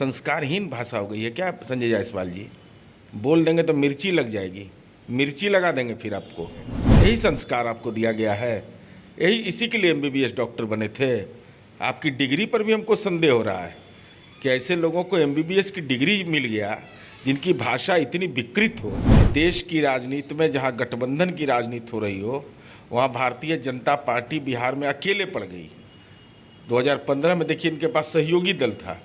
संस्कारहीन भाषा हो गई है क्या संजय जायसवाल जी? बोल देंगे तो मिर्ची लग जाएगी, मिर्ची लगा देंगे फिर आपको। यही संस्कार आपको दिया गया है, यही इसी के लिए एमबीबीएस डॉक्टर बने थे। आपकी डिग्री पर भी हमको संदेह हो रहा है कि ऐसे लोगों को एमबीबीएस की डिग्री मिल गया जिनकी भाषा इतनी विकृत हो। देश की राजनीति में जहाँ गठबंधन की राजनीति हो रही हो, वहाँ भारतीय जनता पार्टी बिहार में अकेले पड़ गई। 2015 में देखिए इनके पास सहयोगी दल था,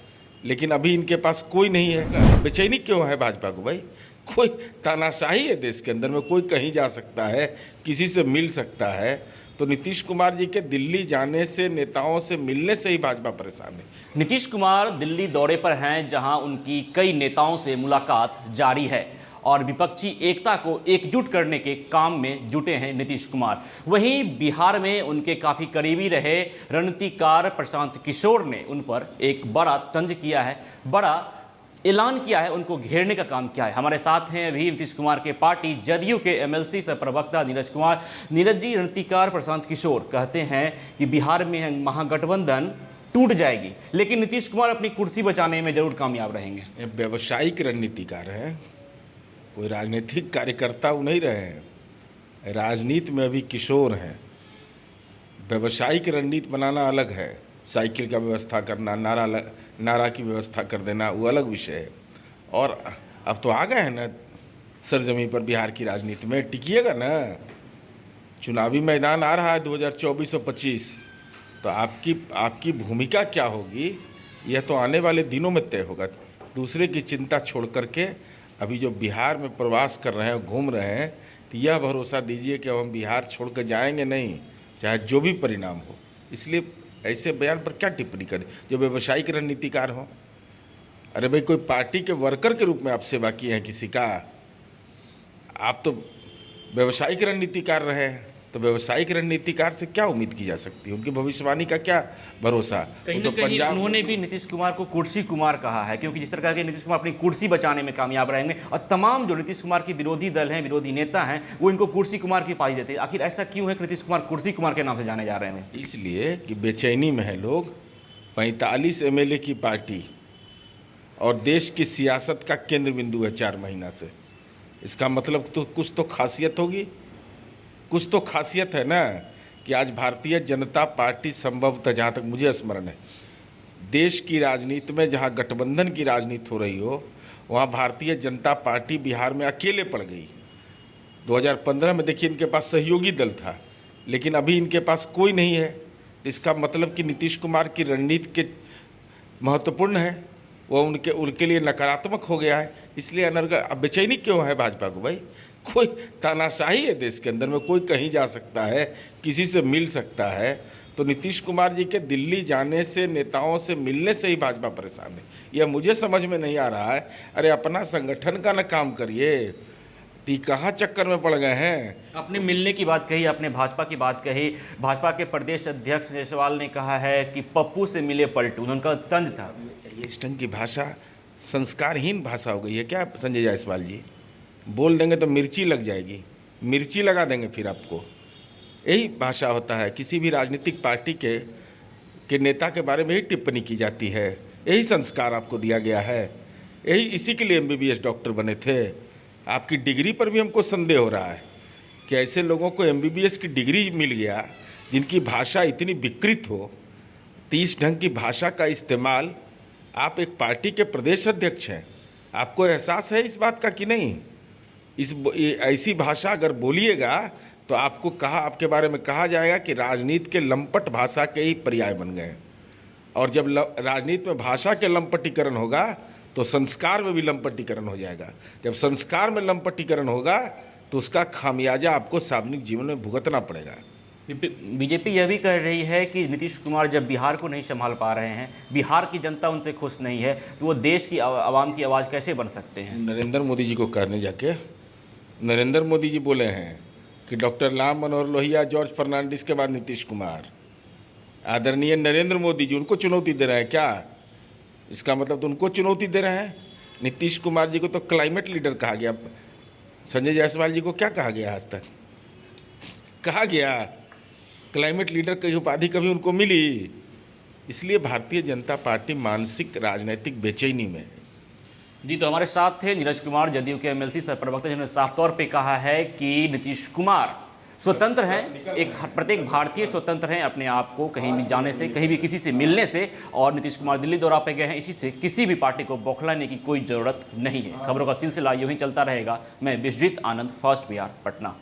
लेकिन अभी इनके पास कोई नहीं है। बेचैनी क्यों है भाजपा को भाई? कोई तानाशाही है देश के अंदर में, कोई कहीं जा सकता है, किसी से मिल सकता है। तो नीतीश कुमार जी के दिल्ली जाने से, नेताओं से मिलने से ही भाजपा परेशान है। नीतीश कुमार दिल्ली दौरे पर हैं, जहां उनकी कई नेताओं से मुलाकात जारी है और विपक्षी एकता को एकजुट करने के काम में जुटे हैं नीतीश कुमार। वहीं बिहार में उनके काफ़ी करीबी रहे रणनीतिकार प्रशांत किशोर ने उन पर एक बड़ा तंज किया है, बड़ा ऐलान किया है, उनको घेरने का काम किया है। हमारे साथ हैं अभी नीतीश कुमार के पार्टी जदयू के एमएलसी सह प्रवक्ता नीरज कुमार। नीरज जी, रणनीतिकार प्रशांत किशोर कहते हैं कि बिहार में महागठबंधन टूट जाएगी, लेकिन नीतीश कुमार अपनी कुर्सी बचाने में जरूर कामयाब रहेंगे। व्यावसायिक रणनीतिकार हैं, कोई राजनीतिक कार्यकर्ता वो नहीं रहे हैं। राजनीति में अभी किशोर हैं। व्यावसायिक रणनीति बनाना अलग है, साइकिल का व्यवस्था करना, नारा की व्यवस्था कर देना, वो अलग विषय है। और अब तो आ गए हैं ना सरजमी पर बिहार की राजनीति में, टिकिएगा ना। चुनावी मैदान आ रहा है 2024 और 25, तो आपकी भूमिका क्या होगी यह तो आने वाले दिनों में तय होगा। दूसरे की चिंता छोड़ करके अभी जो बिहार में प्रवास कर रहे हैं, घूम रहे हैं, तो यह भरोसा दीजिए कि अब हम बिहार छोड़ कर जाएंगे नहीं, चाहे जो भी परिणाम हो। इसलिए ऐसे बयान पर क्या टिप्पणी करें जो व्यावसायिक रणनीतिकार हो? अरे भाई, कोई पार्टी के वर्कर के रूप में आप सेवा किए हैं किसी का, आप तो व्यावसायिक रणनीतिकार रहे हैं। तो व्यावसायिक रणनीतिकार से क्या उम्मीद की जा सकती है? उनकी भविष्यवाणी का क्या भरोसा? कहीं तो ना कहीं उन्होंने भी नीतीश कुमार को कुर्सी कुमार कहा है, क्योंकि जिस तरह के नीतीश कुमार अपनी कुर्सी बचाने में कामयाब रहेंगे और तमाम जो नीतीश कुमार के विरोधी दल हैं, विरोधी नेता हैं, वो इनको कुर्सी कुमार की पाई देते हैं। आखिर ऐसा क्यों है कि नीतीश कुमार कुर्सी कुमार के नाम से जाने जा रहे हैं? इसलिए कि बेचैनी में है लोग। 45 एमएलए की पार्टी और देश की सियासत का केंद्र बिंदु है 4 महीना से। इसका मतलब तो कुछ तो खासियत होगी, कुछ तो खासियत है ना कि आज भारतीय जनता पार्टी संभवतः, जहाँ तक मुझे स्मरण है, देश की राजनीति में जहाँ गठबंधन की राजनीति हो रही हो, वहाँ भारतीय जनता पार्टी बिहार में अकेले पड़ गई। 2015 में देखिए इनके पास सहयोगी दल था, लेकिन अभी इनके पास कोई नहीं है। तो इसका मतलब कि नीतीश कुमार की रणनीति के महत्वपूर्ण है, वो उनके लिए नकारात्मक हो गया है। इसलिए अब बेचैनी क्यों है भाजपा को भाई? कोई तानाशाही है देश के अंदर में, कोई कहीं जा सकता है, किसी से मिल सकता है। तो नीतीश कुमार जी के दिल्ली जाने से, नेताओं से मिलने से ही भाजपा परेशान है। यह मुझे समझ में नहीं आ रहा है। अरे अपना संगठन का न काम करिए, तो कहाँ चक्कर में पड़ गए हैं? आपने मिलने की बात कही, आपने भाजपा की बात कही। भाजपा के प्रदेश अध्यक्ष जायसवाल ने कहा है कि पप्पू से मिले पलटू, उनका तंज था। ये इस ढंग की भाषा संस्कारहीन भाषा हो गई है क्या संजय जायसवाल जी? बोल देंगे तो मिर्ची लग जाएगी, मिर्ची लगा देंगे फिर आपको। यही भाषा होता है, किसी भी राजनीतिक पार्टी के नेता के बारे में ही टिप्पणी की जाती है। यही संस्कार आपको दिया गया है, यही इसी के लिए एमबीबीएस डॉक्टर बने थे। आपकी डिग्री पर भी हमको संदेह हो रहा है कि ऐसे लोगों को एमबीबीएस की डिग्री मिल गया जिनकी भाषा इतनी विकृत हो। तो इस ढंग की भाषा का इस्तेमाल, आप एक पार्टी के प्रदेश अध्यक्ष हैं, आपको एहसास है इस बात का कि नहीं? ऐसी भाषा अगर बोलिएगा तो आपके बारे में कहा जाएगा कि राजनीति के लंपट भाषा के ही पर्याय बन गए। और जब राजनीति में भाषा के लंपटीकरण होगा तो संस्कार में भी लंपटीकरण हो जाएगा। जब संस्कार में लंपटीकरण होगा तो उसका खामियाजा आपको सार्वजनिक जीवन में भुगतना पड़ेगा। बीजेपी यह भी कह रही है कि नीतीश कुमार जब बिहार को नहीं संभाल पा रहे हैं, बिहार की जनता उनसे खुश नहीं है, तो वो देश की आवाम की आवाज़ कैसे बन सकते हैं? नरेंद्र मोदी जी को कहने जाके नरेंद्र मोदी जी बोले हैं कि डॉक्टर राम मनोहर लोहिया, जॉर्ज फर्नांडिस के बाद नीतीश कुमार। आदरणीय नरेंद्र मोदी जी उनको चुनौती दे रहे हैं क्या? इसका मतलब तो उनको चुनौती दे रहे हैं। नीतीश कुमार जी को तो क्लाइमेट लीडर कहा गया। संजय जायसवाल जी को क्या कहा गया? आज तक कहा गया क्लाइमेट लीडर की उपाधि कभी उनको मिली? इसलिए भारतीय जनता पार्टी मानसिक राजनीतिक बेचैनी में है। जी, तो हमारे साथ थे नीरज कुमार, जदयू के एमएलसी सह प्रवक्ता, जिन्होंने साफ तौर पे कहा है कि नीतीश कुमार स्वतंत्र हैं, एक प्रत्येक भारतीय स्वतंत्र हैं अपने आप को कहीं भी जाने से, कहीं भी किसी से मिलने से, और नीतीश कुमार दिल्ली दौरा पे गए हैं, इसी से किसी भी पार्टी को बौखलाने की कोई ज़रूरत नहीं है। खबरों का सिलसिला यूं ही चलता रहेगा। मैं विश्वजीत आनंद, फर्स्ट बिहार, पटना।